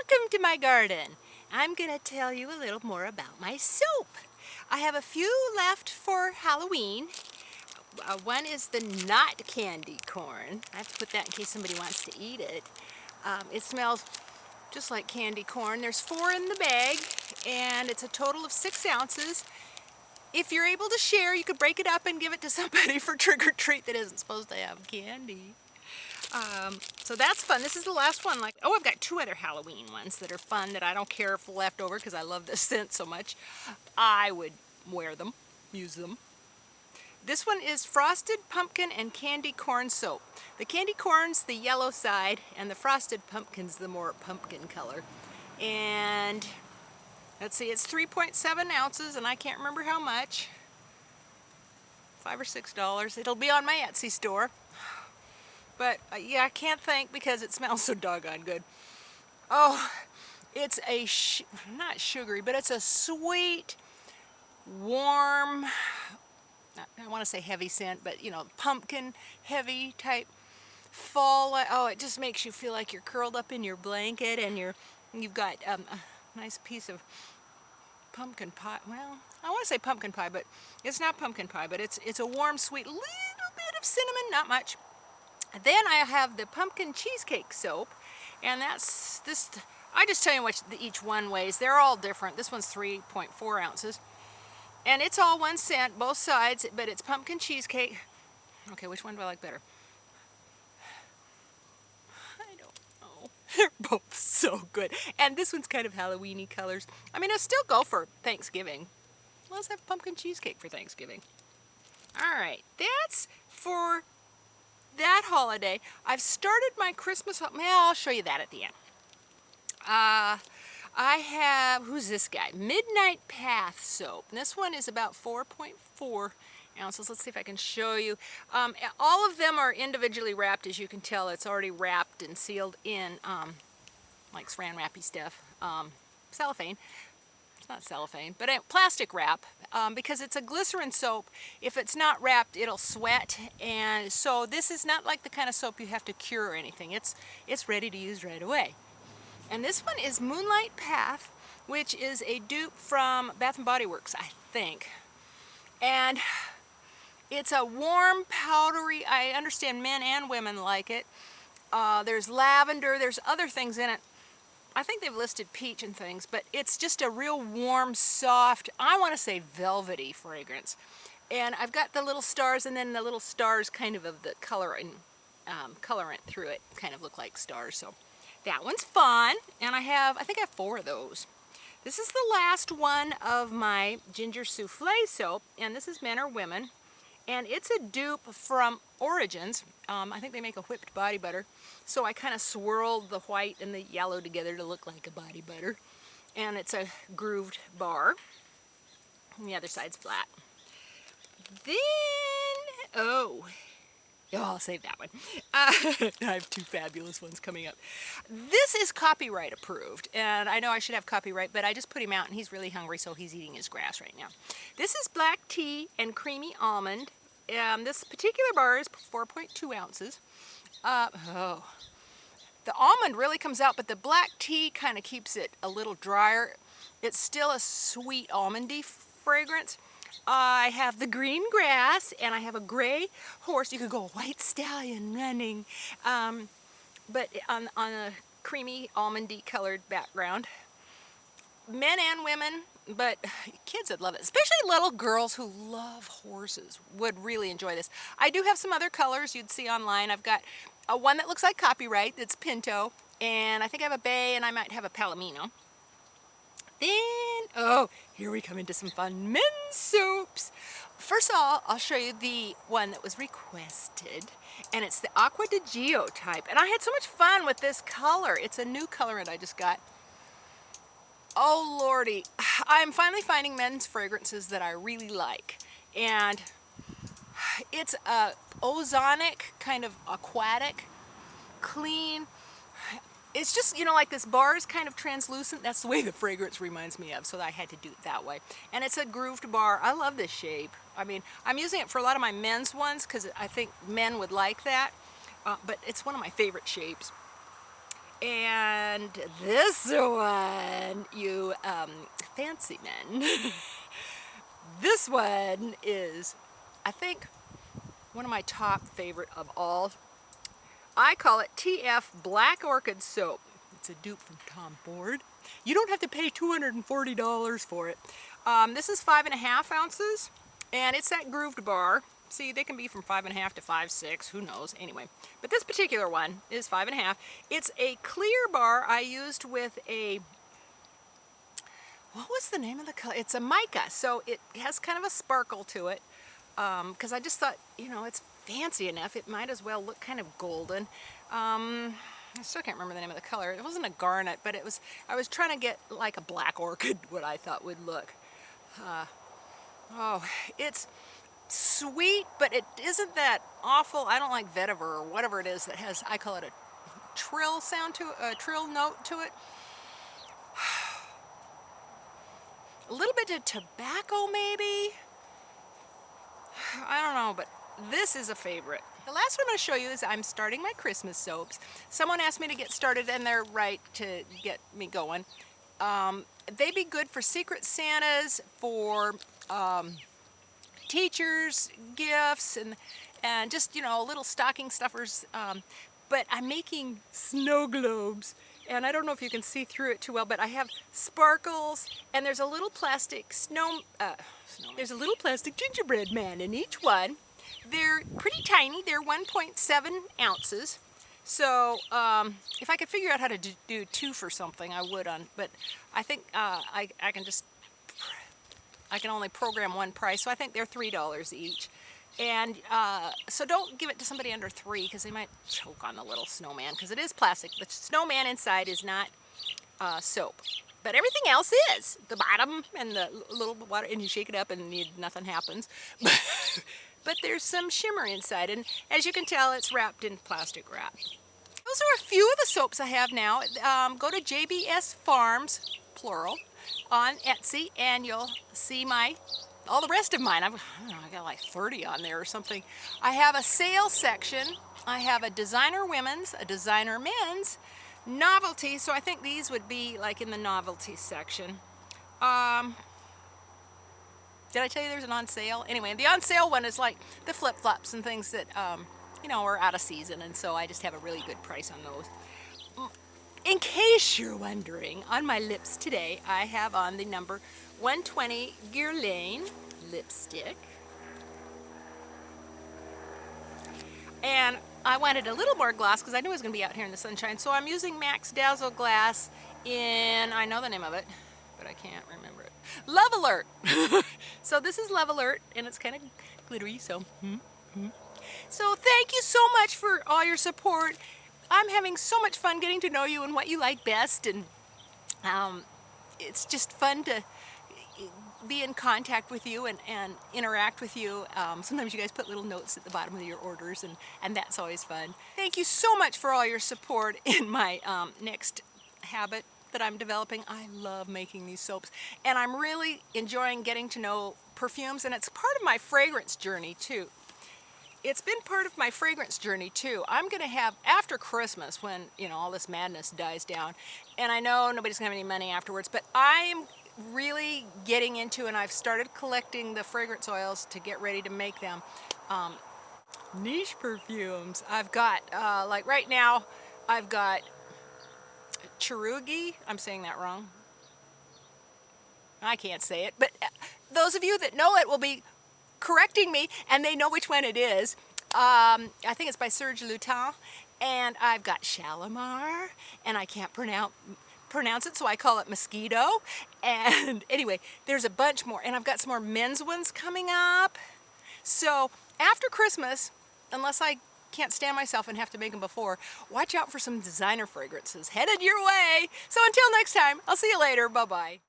Welcome to my garden. I'm going to tell you a little more about my soap. I have a few left for Halloween. One is the not candy corn. I have to put that in case somebody wants to eat it. It smells just like candy corn. There's 4 in the bag, and it's a total of 6 ounces. If you're able to share, you could break it up and give it to somebody for trick or treat that isn't supposed to have candy. So that's fun. This is the last one. I've got 2 other Halloween ones that are fun that I don't care if left over because I love the scent so much. I would wear them, use them. This one is frosted pumpkin and candy corn soap. The candy corn's the yellow side and the frosted pumpkin's the more pumpkin color. And let's see, it's 3.7 ounces and I can't remember how much. $5 or $6. It'll be on my Etsy store. But yeah, I can't think because it smells so doggone good. Oh, it's a, not sugary, but it's a sweet, warm, I want to say heavy scent, but you know, pumpkin heavy type fall. Oh, it just makes you feel like you're curled up in your blanket and you've got a nice piece of pumpkin pie. Well, I want to say pumpkin pie, but it's not pumpkin pie, but it's a warm, sweet, little bit of cinnamon, not much. Then I have the pumpkin cheesecake soap, and that's this. I just tell you what each one weighs. They're all different. This one's 3.4 ounces, and it's all 1 cent, both sides, but it's pumpkin cheesecake. Okay, which one do I like better? I don't know. They're both so good, and this one's kind of Halloween-y colors. I mean, it'll still go for Thanksgiving. Let's have pumpkin cheesecake for Thanksgiving. All right, that's for that holiday. I've started my Christmas, well, I'll show you that at the end. I have, who's this guy? Midnight Path soap. And this one is about 4.4 ounces. Let's see if I can show you. All of them are individually wrapped, as you can tell. It's already wrapped and sealed in, like saran wrappy stuff, cellophane. It's not cellophane, but plastic wrap, because it's a glycerine soap. If it's not wrapped, it'll sweat, and so this is not like the kind of soap you have to cure or anything. It's ready to use right away. And this one is Moonlight Path, which is a dupe from Bath & Body Works, I think. And it's a warm, powdery, I understand men and women like it. There's lavender, there's other things in it. I think they've listed peach and things, but it's just a real warm, soft, I want to say velvety fragrance. And I've got the little stars, and then the little stars kind of the color and colorant through it kind of look like stars. So that one's fun, and I think I have 4 of those. This is the last one of my ginger souffle soap, and this is men or women. And it's a dupe from Origins. I think they make a whipped body butter. So I kind of swirled the white and the yellow together to look like a body butter. And it's a grooved bar. And the other side's flat. Then, I'll save that one. I have 2 fabulous ones coming up. This is copyright approved, and I know I should have copyright, but I just put him out, and he's really hungry, so he's eating his grass right now. This is black tea and creamy almond. This particular bar is 4.2 ounces. The almond really comes out, but the black tea kind of keeps it a little drier. It's still a sweet almondy fragrance. I have the green grass, and I have a gray horse. You could go a white stallion running, but on a creamy almondy colored background. Men and women, but kids would love it, especially little girls who love horses would really enjoy this. I do have some other colors you'd see online. I've got one that looks like copyright, that's Pinto, and I think I have a bay, and I might have a Palomino. Then, here we come into some fun men's soaps. First of all, I'll show you the one that was requested, and it's the Agua Di Geo type. And I had so much fun with this color. It's a new colorant I just got. Oh lordy, I'm finally finding men's fragrances that I really like. And it's a ozonic, kind of aquatic, clean. It's just, you know, like this bar is kind of translucent. That's the way the fragrance reminds me of, so I had to do it that way. And it's a grooved bar. I love this shape. I mean, I'm using it for a lot of my men's ones because I think men would like that. But it's one of my favorite shapes. And this one, you fancy men. This one is, I think, one of my top favorite of all. I call it TF Black Orchid soap. It's a dupe from Tom Ford. You don't have to pay $240 for it. This is 5.5 ounces, and it's that grooved bar. See, they can be from 5.5 to 5.6, who knows, anyway. But this particular one is 5.5. It's a clear bar I used with a, what was the name of the color? It's a mica, so it has kind of a sparkle to it. Because I just thought, you know, it's fancy enough, it might as well look kind of golden. I still can't remember the name of the color. It wasn't a garnet, but it was, I was trying to get like a black orchid, what I thought would look. Oh, it's sweet, but it isn't that awful. I don't like vetiver or whatever it is that has, I call it a trill sound to it, a trill note to it. A little bit of tobacco maybe. I don't know, but this is a favorite. The last one I'm going to show you is I'm starting my Christmas soaps. Someone asked me to get started, and they're right to get me going. They'd be good for Secret Santas, for teachers, gifts, and just, you know, little stocking stuffers. But I'm making snow globes, and I don't know if you can see through it too well, but I have sparkles, and there's a little plastic there's a little plastic gingerbread man in each one. They're pretty tiny. They're 1.7 ounces. So if I could figure out how to do 2 for something, I would. But I think I can only program one price, so I think they're $3 each. And so don't give it to somebody under 3 because they might choke on the little snowman, because it is plastic. The snowman inside is not soap, but everything else is. The bottom and the little water, and you shake it up and nothing happens. But there's some shimmer inside, and as you can tell, it's wrapped in plastic wrap. Those are a few of the soaps I have now. Go to JBS Farms, plural, on Etsy, and you'll see all the rest of mine. I got like 30 on there or something. I have a sale section. I have a designer women's, a designer men's, novelty, so I think these would be like in the novelty section. Did I tell you there's an on sale? Anyway, the on sale one is like the flip-flops and things that, you know, are out of season, and so I just have a really good price on those. In case you're wondering, on my lips today, I have on the number 120 Guerlain lipstick. And I wanted a little more gloss because I knew it was going to be out here in the sunshine, so I'm using MAC's Dazzleglass in, I know the name of it, but I can't remember it. Love Alert! So this is Love Alert, and it's kind of glittery, so. So thank you so much for all your support. I'm having so much fun getting to know you and what you like best, and it's just fun to be in contact with you and interact with you. Sometimes you guys put little notes at the bottom of your orders, and that's always fun. Thank you so much for all your support in my next habit that I'm developing. I love making these soaps, and I'm really enjoying getting to know perfumes, and it's part of my fragrance journey too. It's been part of my fragrance journey too. I'm gonna have, after Christmas, when, you know, all this madness dies down, and I know nobody's gonna have any money afterwards, but I'm really getting into, and I've started collecting the fragrance oils to get ready to make them. Niche perfumes. I've got, like right now, I've got Cherugi. I'm saying that wrong. I can't say it, but those of you that know it will be correcting me, and they know which one it is. I think it's by Serge Lutin, and I've got Shalimar, and I can't pronounce it, so I call it Mosquito. And anyway, there's a bunch more, and I've got some more men's ones coming up. So after Christmas, unless I can't stand myself and have to make them before, watch out for some designer fragrances headed your way. So until next time, I'll see you later. Bye-bye.